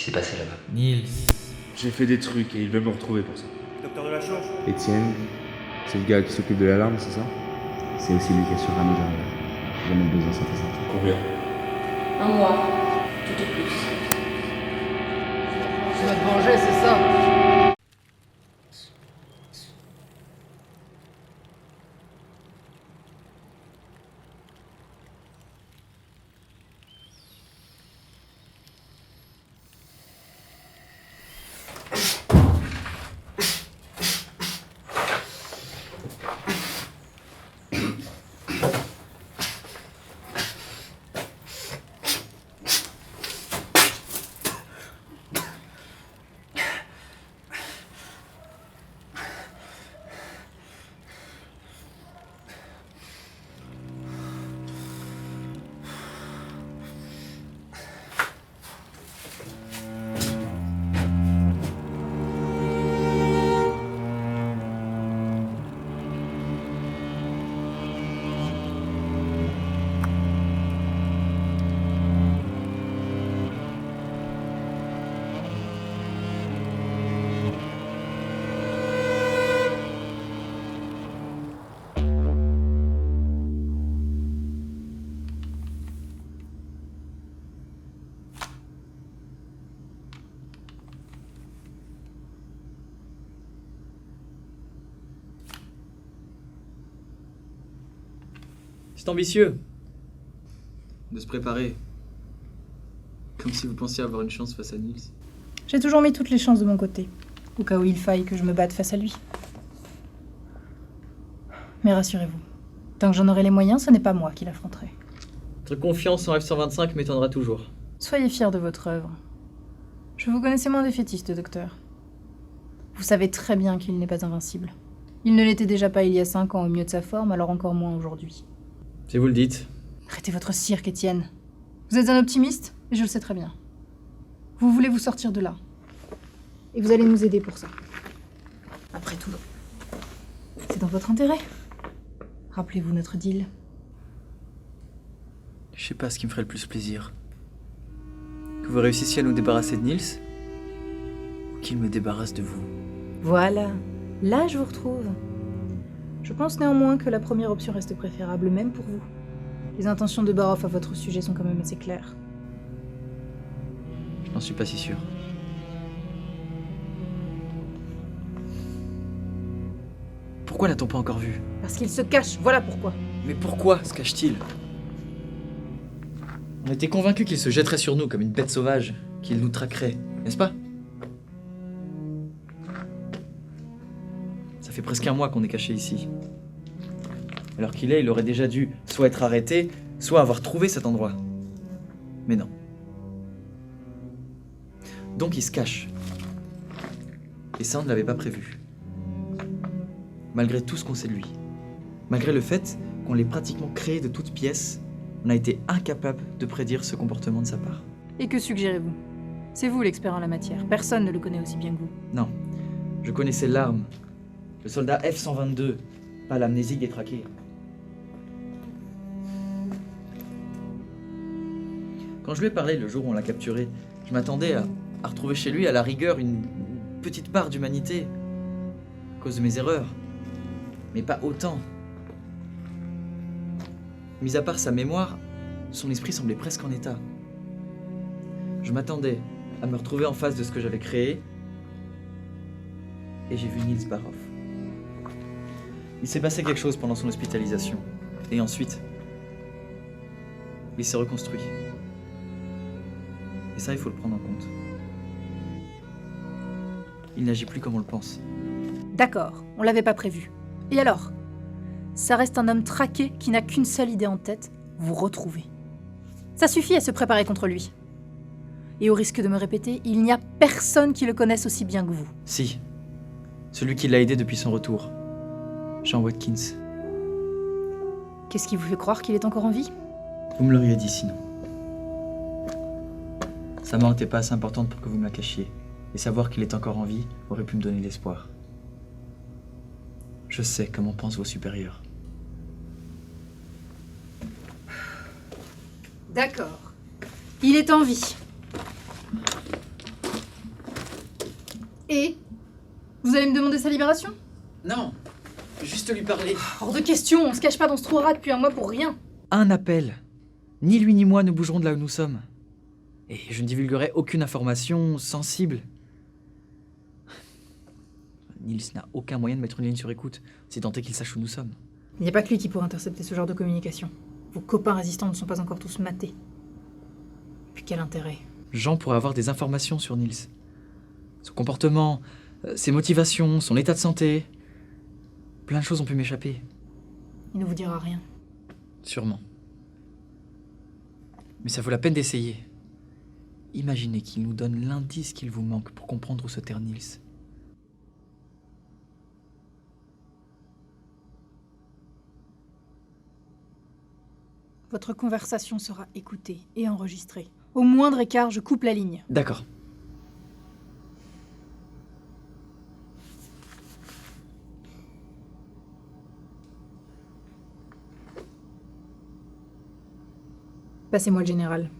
s'est passé là-bas? Nils. J'ai fait des trucs et il veut me retrouver pour ça. Docteur de la Chaux. Étienne, c'est le gars qui s'occupe de l'alarme, c'est ça? C'est aussi lui qui assurera nos arrières. Si jamais le besoin s'en fait sentir. Combien? 1 mois, tout au plus. Tu vas te venger, c'est ça? C'est ambitieux de se préparer. Comme si vous pensiez avoir une chance face à Nils. J'ai toujours mis toutes les chances de mon côté, au cas où il faille que je me batte face à lui. Mais rassurez-vous, tant que j'en aurai les moyens, ce n'est pas moi qui l'affronterai. Votre confiance en F-125 m'étonnera toujours. Soyez fiers de votre œuvre. Je vous connaissais moins défaitiste, docteur. Vous savez très bien qu'il n'est pas invincible. Il ne l'était déjà pas il y a 5 ans au mieux de sa forme, alors encore moins aujourd'hui. Si vous le dites. Arrêtez votre cirque, Étienne. Vous êtes un optimiste, et je le sais très bien. Vous voulez vous sortir de là. Et vous allez nous aider pour ça. Après tout, c'est dans votre intérêt. Rappelez-vous notre deal. Je sais pas ce qui me ferait le plus plaisir. Que vous réussissiez à nous débarrasser de Nils, ou qu'il me débarrasse de vous. Voilà, là je vous retrouve. Je pense néanmoins que la première option reste préférable, même pour vous. Les intentions de Barov à votre sujet sont quand même assez claires. Je n'en suis pas si sûr. Pourquoi l'a-t-on pas encore vu? Parce qu'il se cache, voilà pourquoi. Mais pourquoi se cache-t-il? On était convaincus qu'il se jetterait sur nous comme une bête sauvage, qu'il nous traquerait, n'est-ce pas? Ça fait presque 1 mois qu'on est caché ici. Alors qu'il est, il aurait déjà dû soit être arrêté, soit avoir trouvé cet endroit. Mais non. Donc il se cache. Et ça, on ne l'avait pas prévu. Malgré tout ce qu'on sait de lui. Malgré le fait qu'on l'ait pratiquement créé de toutes pièces, on a été incapable de prédire ce comportement de sa part. Et que suggérez-vous? C'est vous l'expert en la matière. Personne ne le connaît aussi bien que vous. Non. Je connaissais l'arme. Le soldat F-122, pas l'amnésique détraqué. Quand je lui ai parlé le jour où on l'a capturé, je m'attendais à retrouver chez lui, à la rigueur, une petite part d'humanité. À cause de mes erreurs. Mais pas autant. Mis à part sa mémoire, son esprit semblait presque en état. Je m'attendais à me retrouver en face de ce que j'avais créé, et j'ai vu Nils Barov. Il s'est passé quelque chose pendant son hospitalisation, et ensuite, il s'est reconstruit. Et ça, il faut le prendre en compte. Il n'agit plus comme on le pense. D'accord, on l'avait pas prévu. Et alors? Ça reste un homme traqué qui n'a qu'une seule idée en tête, vous retrouver. Ça suffit à se préparer contre lui. Et au risque de me répéter, il n'y a personne qui le connaisse aussi bien que vous. Si, celui qui l'a aidé depuis son retour, Jean Watkins. Qu'est-ce qui vous fait croire qu'il est encore en vie? Vous me l'auriez dit sinon. Sa mort n'était pas assez importante pour que vous me la cachiez. Et savoir qu'il est encore en vie aurait pu me donner l'espoir. Je sais comment pensent vos supérieurs. D'accord. Il est en vie. allez me demander sa libération? Non, juste lui parler. Hors de question, on se cache pas dans ce trou rat depuis un mois pour rien. Un appel. Ni lui ni moi ne bougerons de là où nous sommes. Et je ne divulguerai aucune information sensible. Nils n'a aucun moyen de mettre une ligne sur écoute, si tant est qu'il sache où nous sommes. Il n'y a pas que lui qui pourrait intercepter ce genre de communication. Vos copains résistants ne sont pas encore tous matés. Puis quel intérêt? Jean pourrait avoir des informations sur Nils. Son comportement, ses motivations, son état de santé. Plein de choses ont pu m'échapper. Il ne vous dira rien. Sûrement. Mais ça vaut la peine d'essayer. Imaginez qu'il nous donne l'indice qu'il vous manque pour comprendre où se terre Nils. Votre conversation sera écoutée et enregistrée. Au moindre écart, je coupe la ligne. D'accord. Passez-moi le général.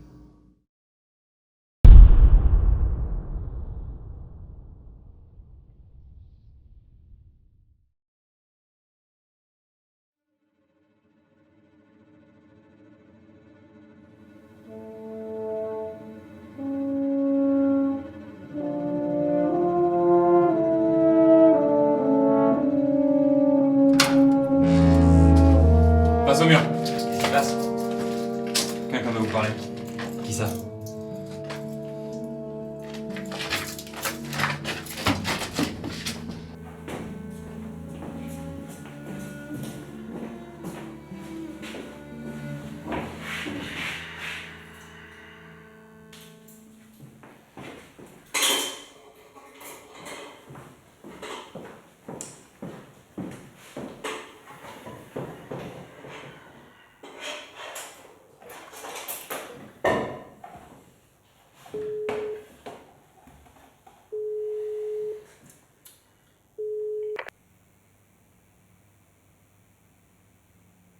Passe au mur. Qu'est-ce qui se passe? Quelqu'un veut vous parler. Qui ça?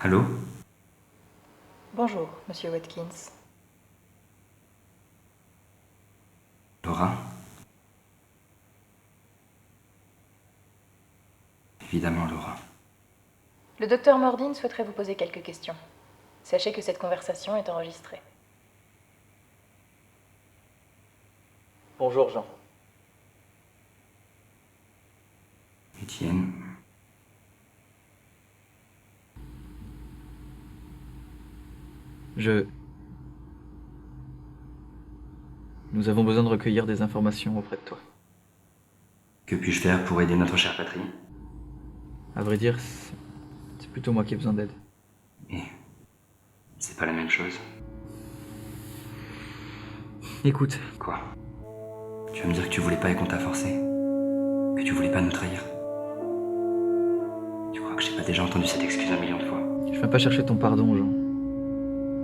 Allô? Bonjour, monsieur Watkins. Laura? Évidemment, Laura. Le docteur Mordin souhaiterait vous poser quelques questions. Sachez que cette conversation est enregistrée. Bonjour Jean. Étienne. Nous avons besoin de recueillir des informations auprès de toi. Que puis-je faire pour aider notre chère patrie? À vrai dire, c'est plutôt moi qui ai besoin d'aide. Et c'est pas la même chose. Écoute, Quoi? Tu vas me dire que tu voulais pas et qu'on t'a forcé? Que tu voulais pas nous trahir? Tu crois que j'ai pas déjà entendu cette excuse 1 million de fois? je viens pas chercher ton pardon, Jean.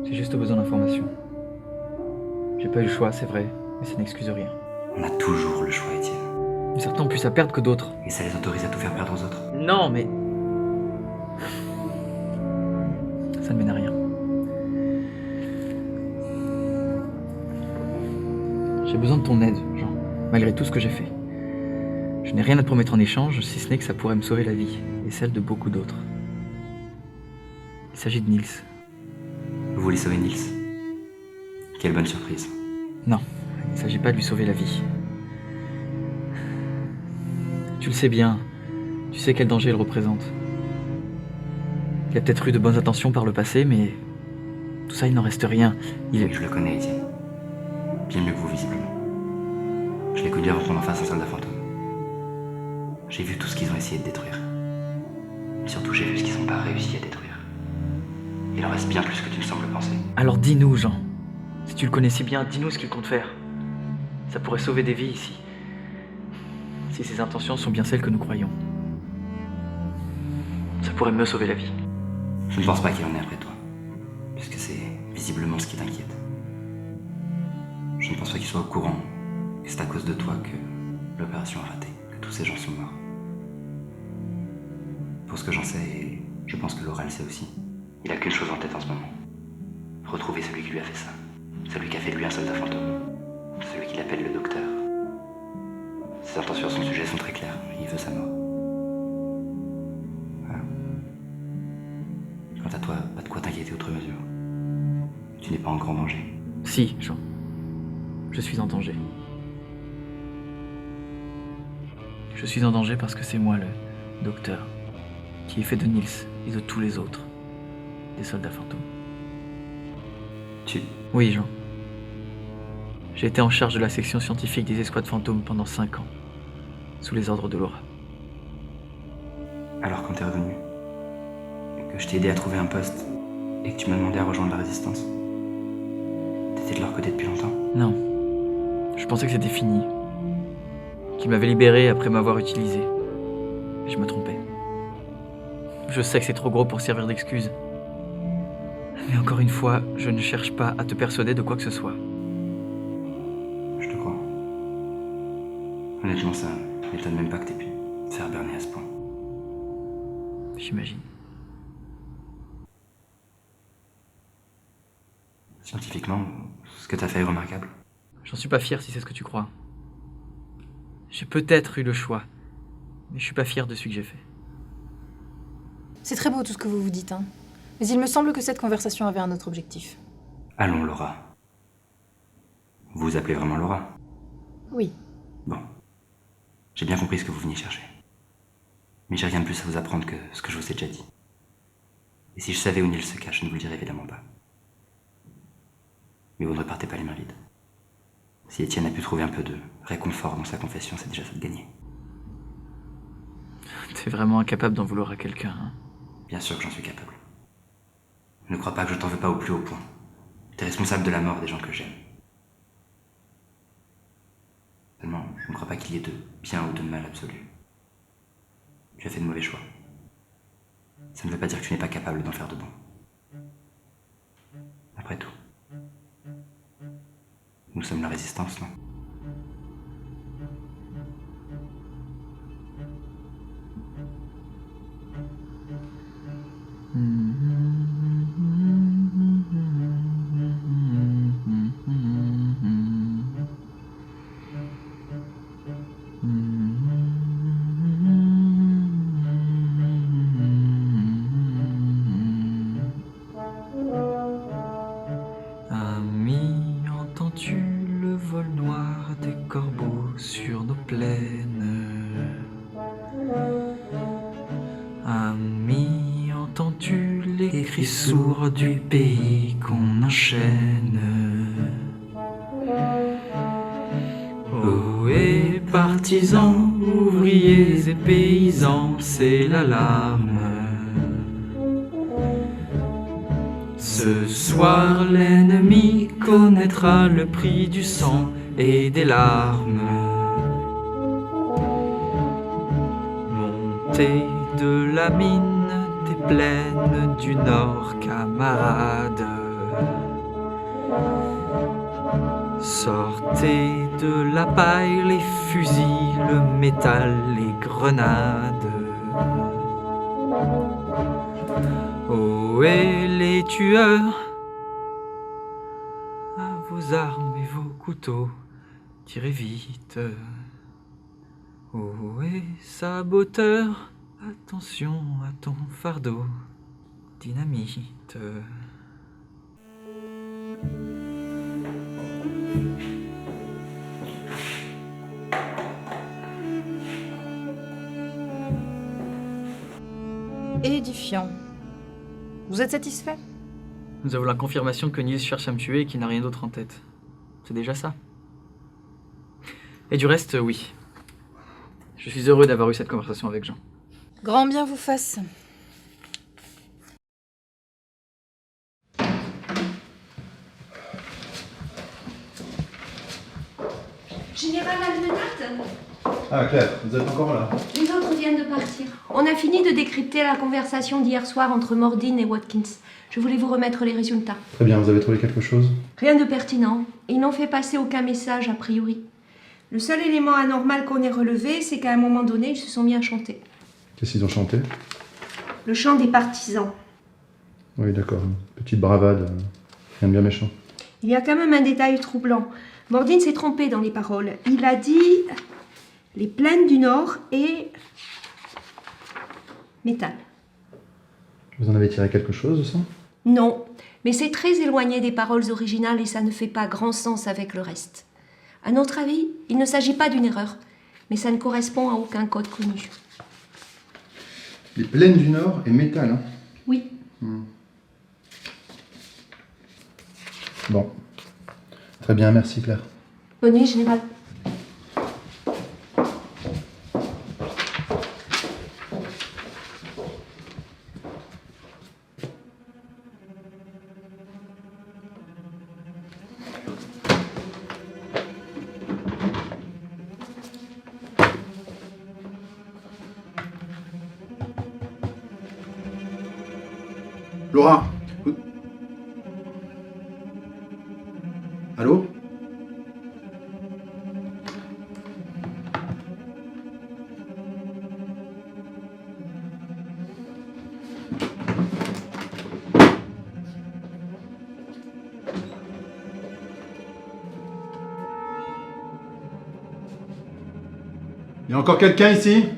J'ai juste besoin d'informations. J'ai pas eu le choix, c'est vrai, mais ça n'excuse rien. On a toujours le choix, Étienne. Certains ont plus à perdre que d'autres. Et ça les autorise à tout faire perdre aux autres. Non, mais... ça ne mène à rien. J'ai besoin de ton aide, Jean, malgré tout ce que j'ai fait. Je n'ai rien à te promettre en échange, si ce n'est que ça pourrait me sauver la vie, et celle de beaucoup d'autres. Il s'agit de Nils. Vous voulez sauver Nils? Quelle bonne surprise. Non, il ne s'agit pas de lui sauver la vie. Tu le sais bien, tu sais quel danger il représente. Il a peut-être eu de bonnes intentions par le passé, mais tout ça, il n'en reste rien. Je le connais, Étienne. Bien mieux que vous, visiblement. Je l'ai connu avant qu'on en fasse un soldat fantôme. J'ai vu tout ce qu'ils ont essayé de détruire. Et surtout, j'ai vu ce qu'ils n'ont pas réussi à détruire. Il en reste bien plus que tu ne sembles penser. Alors dis-nous, Jean. Si tu le connais si bien, dis-nous ce qu'il compte faire. Ça pourrait sauver des vies ici. Si ses intentions sont bien celles que nous croyons. Ça pourrait me sauver la vie. Je ne pense pas qu'il en ait après toi. Puisque c'est visiblement ce qui t'inquiète. Je ne pense pas qu'il soit au courant que c'est à cause de toi que l'opération a raté, que tous ces gens sont morts. Pour ce que j'en sais, et je pense que Laura le sait aussi, il a qu'une chose en tête en ce moment. Retrouver celui qui lui a fait ça. Celui qui a fait de lui un soldat fantôme. Celui qu'il appelle le docteur. C'est Ses intentions à son sujet sont très claires. Il veut sa mort. Voilà. Quant à toi, pas de quoi t'inquiéter outre mesure. Tu n'es pas en grand danger. Si, Jean. Je suis en danger. Je suis en danger parce que c'est moi le docteur qui ai fait de Nils et de tous les autres des soldats fantômes. Tu... Oui, Jean. J'ai été en charge de la section scientifique des escouades fantômes pendant 5 ans, sous les ordres de Laura. Alors quand t'es revenu, que je t'ai aidé à trouver un poste, et que tu m'as demandé à rejoindre la résistance, t'étais de leur côté depuis longtemps? Non. Je pensais que c'était fini. Qu'ils m'avaient libéré après m'avoir utilisé. Mais je me trompais. Je sais que c'est trop gros pour servir d'excuse. Mais encore une fois, je ne cherche pas à te persuader de quoi que ce soit. Je te crois. Honnêtement, ça m'étonne même pas que t'aies pu te faire berner à ce point. J'imagine. Scientifiquement, ce que t'as fait est remarquable. J'en suis pas fier si c'est ce que tu crois. J'ai peut-être eu le choix, mais je suis pas fier de celui que j'ai fait. C'est très beau tout ce que vous vous dites, hein. Mais il me semble que cette conversation avait un autre objectif. Allons, Laura. Vous vous appelez vraiment Laura? Oui. Bon. J'ai bien compris ce que vous veniez chercher. Mais j'ai rien de plus à vous apprendre que ce que je vous ai déjà dit. Et si je savais où Nils se cache, je ne vous le dirais évidemment pas. Mais vous ne repartez pas les mains vides. Si Étienne a pu trouver un peu de réconfort dans sa confession, c'est déjà ça de gagner. T'es vraiment incapable d'en vouloir à quelqu'un, hein. Bien sûr que j'en suis capable. Ne crois pas que je t'en veux pas au plus haut point. T'es responsable de la mort des gens que j'aime. Seulement, je ne crois pas qu'il y ait de bien ou de mal absolu. Tu as fait de mauvais choix. Ça ne veut pas dire que tu n'es pas capable d'en faire de bons. Après tout, nous sommes la résistance, non? Ami, entends-tu le vol noir des corbeaux sur nos plaines? Ami, entends-tu les cris sourds du pays qu'on enchaîne? Ohé, partisans, ouvriers et paysans, c'est l'alarme. Ce soir, l'ennemi connaîtra le prix du sang et des larmes. Montez de la mine des plaines du Nord, camarades. Sortez de la paille les fusils, le métal, les grenades. Ohé, les tueurs, à vos armes et vos couteaux, tirez vite. Ohé, saboteur, attention à ton fardeau, dynamite. Édifiant. Vous êtes satisfait? Nous avons la confirmation que Nils cherche à me tuer et qu'il n'a rien d'autre en tête. C'est déjà ça. Et du reste, oui. Je suis heureux d'avoir eu cette conversation avec Jean. Grand bien vous fasse. Général Almenat, Ah Claire, vous êtes encore là? les autres viennent de partir. On a fini de décrypter la conversation d'hier soir entre Mordin et Watkins. Je voulais vous remettre les résultats. Très bien, vous avez trouvé quelque chose? Rien de pertinent. Ils n'ont fait passer aucun message a priori. Le seul élément anormal qu'on ait relevé, c'est qu'à un moment donné, ils se sont mis à chanter. Qu'est-ce qu'ils ont chanté? Le chant des partisans. Oui d'accord, une petite bravade, rien de bien méchant. Il y a quand même un détail troublant. Mordin s'est trompé dans les paroles. Il a dit les plaines du Nord et métal. Vous en avez tiré quelque chose de ça? Non, mais c'est très éloigné des paroles originales et ça ne fait pas grand sens avec le reste. À notre avis, il ne s'agit pas d'une erreur, mais ça ne correspond à aucun code connu. Les plaines du Nord et métal, hein? Oui. Bon. Très bien, merci Claire. Bonne nuit, général. Laura. Allô? Il y a encore quelqu'un ici?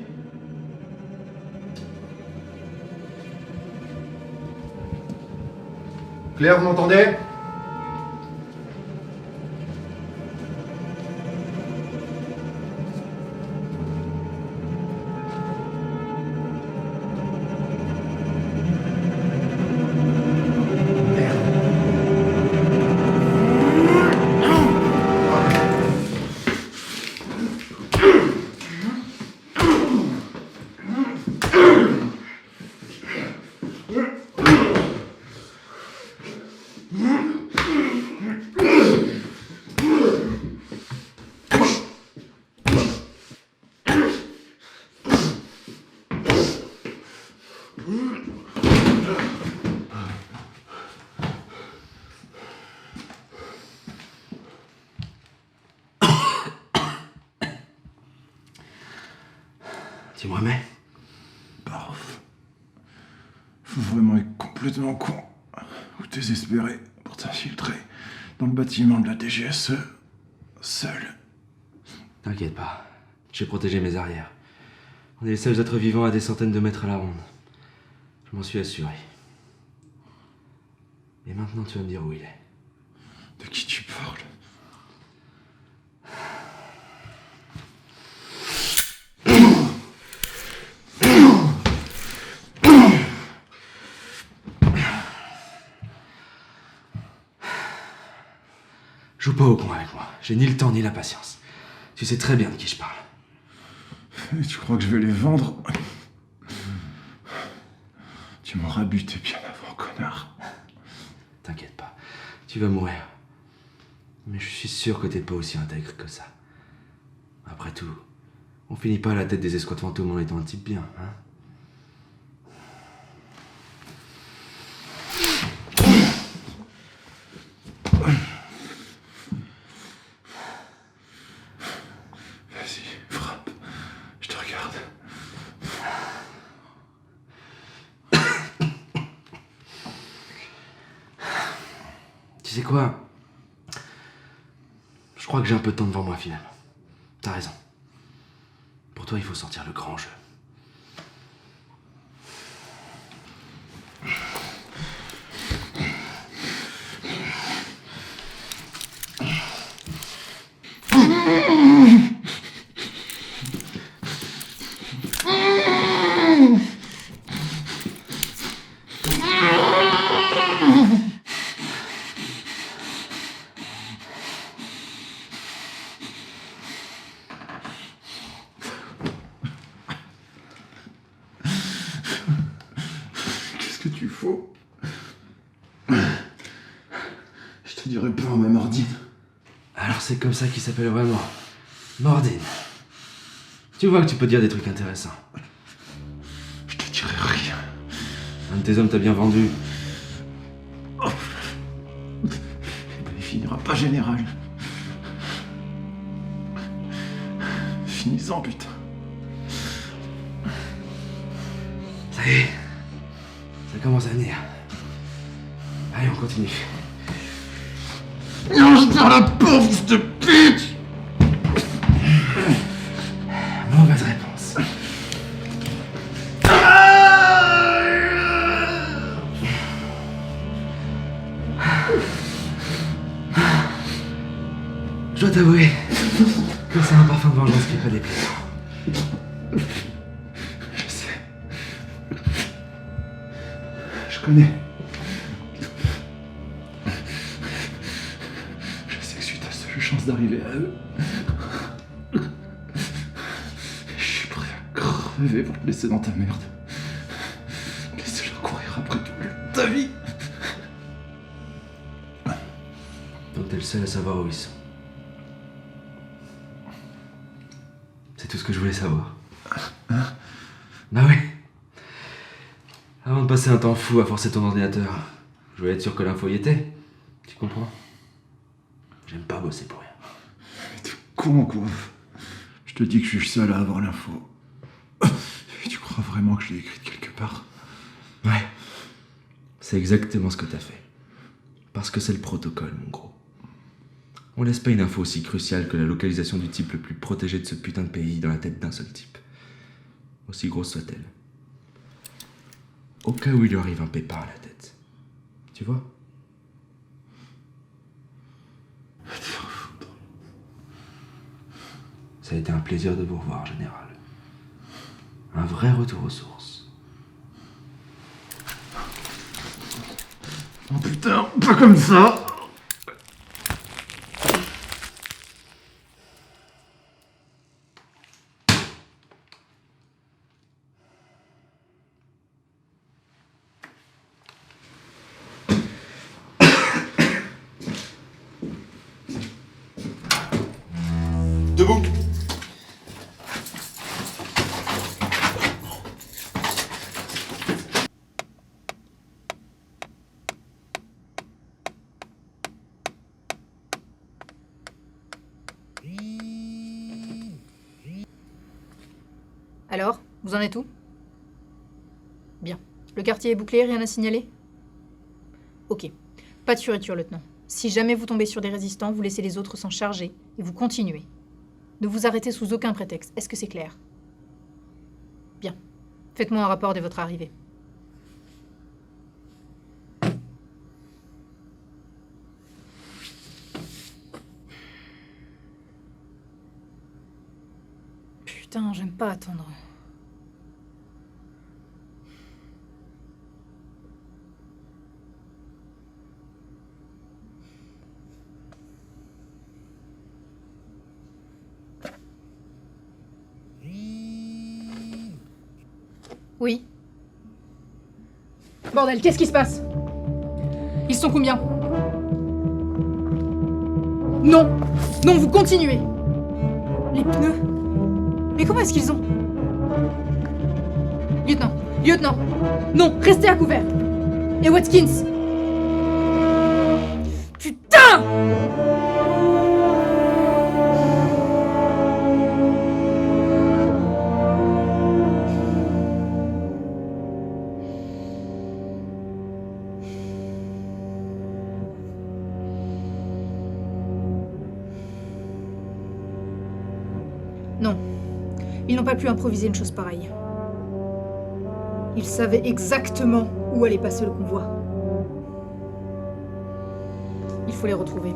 Claire, vous m'entendez? Dis-moi, mais. Barf. Faut vraiment être complètement con ou désespéré pour t'infiltrer dans le bâtiment de la DGSE, seul. T'inquiète pas, j'ai protégé mes arrières. On est les seuls êtres vivants à des centaines de mètres à la ronde. Je m'en suis assuré. Et maintenant, tu vas me dire où il est. De qui tu parles? Joue pas au con avec moi. J'ai ni le temps ni la patience. Tu sais très bien de qui je parle. Et tu crois que je vais les vendre? Tu m'auras buté bien avant, connard. T'inquiète pas, tu vas mourir. Mais je suis sûr que t'es pas aussi intègre que ça. Après tout, on finit pas à la tête des escouades fantômes en étant un type bien, hein? Vas-y, frappe. Je te regarde. Tu sais quoi? Je crois que j'ai un peu de temps devant moi finalement. T'as raison. Pour toi, il faut sortir le grand jeu. Qu'est-ce que tu fous? Je te dirai pas, ma Mordine. Alors c'est comme ça qu'il s'appelle vraiment. Mordine. Tu vois que tu peux dire des trucs intéressants. Je te dirai rien. Un de tes hommes t'a bien vendu. Il finira pas général. Finis-en, putain. Ça y est. Ça commence à venir. Allez, on continue. Mange dans la pauvre, fils de pute! t'avouer que c'est un parfum de vengeance qui est pas déplaisant. Je sais. Je connais. Je sais que je suis ta seule chance d'arriver à eux. Je suis prêt à crever pour te laisser dans ta merde. Laissez-leur courir après toute ta vie. Donc t'es le seul à savoir où ils sont. C'est tout ce que je voulais savoir. Bah ouais. Avant de passer un temps fou à forcer ton ordinateur, je voulais être sûr que l'info y était. Tu comprends? J'aime pas bosser pour rien. Mais t'es con quoi. Je te dis que je suis le seul à avoir l'info. Et tu crois vraiment que je l'ai écrite quelque part? Ouais. C'est exactement ce que t'as fait. Parce que c'est le protocole, mon gros. On laisse pas une info aussi cruciale que la localisation du type le plus protégé de ce putain de pays dans la tête d'un seul type. Aussi grosse soit-elle. Au cas où il lui arrive un pépin à la tête. Tu vois? Ça a été un plaisir de vous revoir, général. Un vrai retour aux sources. Oh putain, pas comme ça. Debout. Alors, vous en êtes où? Bien. Le quartier est bouclé, rien à signaler? Ok. Pas de fioriture, lieutenant. Si jamais vous tombez sur des résistants, vous laissez les autres s'en charger et vous continuez. Ne vous arrêtez sous aucun prétexte. Est-ce que c'est clair? Bien. Faites-moi un rapport de votre arrivée. Putain, j'aime pas attendre. Oui. Bordel, qu'est-ce qui se passe? Ils sont combien? Non! Non, vous continuez! Les pneus? Mais comment est-ce qu'ils ont? Lieutenant! Lieutenant! Non, restez à couvert! Et Watkins! Putain! Non, ils n'ont pas pu improviser une chose pareille. Ils savaient exactement où allait passer le convoi. Il faut les retrouver,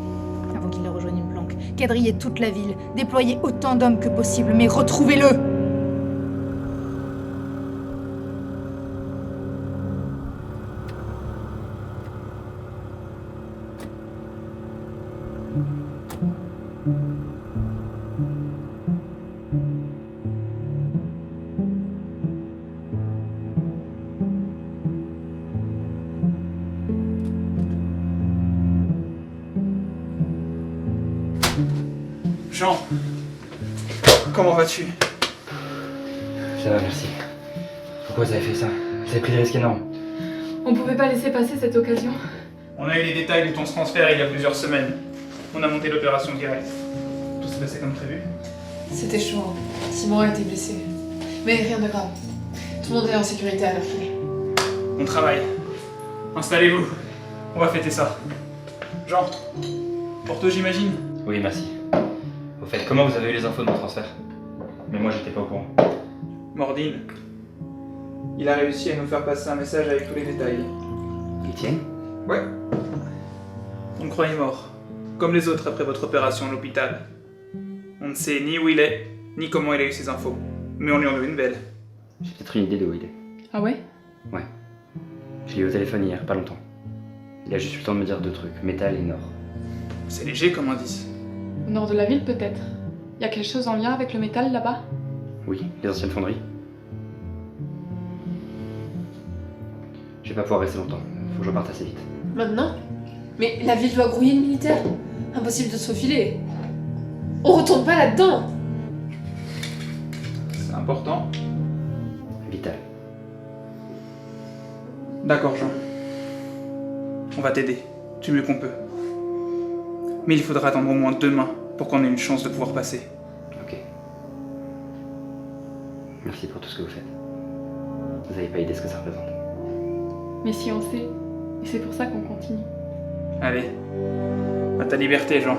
avant qu'ils ne rejoignent une planque. Quadriller toute la ville, déployer autant d'hommes que possible, mais retrouvez-le! Jean, comment vas-tu? Ça va, merci. Pourquoi vous avez fait ça? Vous avez pris des risques énormes. On pouvait pas laisser passer cette occasion. On a eu les détails de ton transfert il y a plusieurs semaines. On a monté l'opération directe. Tout s'est passé comme prévu. C'était chaud, hein. Simon a été blessé. Mais rien de grave. Tout le monde est en sécurité à l'heure qu'il est. On travaille. Installez-vous. On va fêter ça. Jean, pour toi j'imagine? Oui, merci. Au fait, comment vous avez eu les infos de mon transfert? Mais moi, j'étais pas au courant. Mordine. Il a réussi à nous faire passer un message avec tous les détails. Étienne? Ouais. On le croyait mort. comme les autres après votre opération à l'hôpital. On ne sait ni où il est, ni comment il a eu ces infos. Mais on lui en veut une belle. J'ai peut-être une idée de où il est. Ah ouais? Ouais. Je l'ai eu au téléphone hier, pas longtemps. Il a juste eu le temps de me dire 2 trucs, métal et nord. C'est léger comme indice. Au nord de la ville, peut-être. Y a quelque chose en lien avec le métal là-bas? Oui, les anciennes fonderies. Je vais pas pouvoir rester longtemps. Faut que je reparte assez vite. Maintenant? Mais la ville doit grouiller de militaires. Impossible de se faufiler. On retourne pas là-dedans! C'est important. Vital. D'accord, Jean. On va t'aider, du mieux qu'on peut. Mais il faudra attendre au moins demain pour qu'on ait une chance de pouvoir passer. Ok. Merci pour tout ce que vous faites. Vous avez pas idée ce que ça représente. Mais si on sait, et c'est pour ça qu'on continue. Allez, à ta liberté, Jean.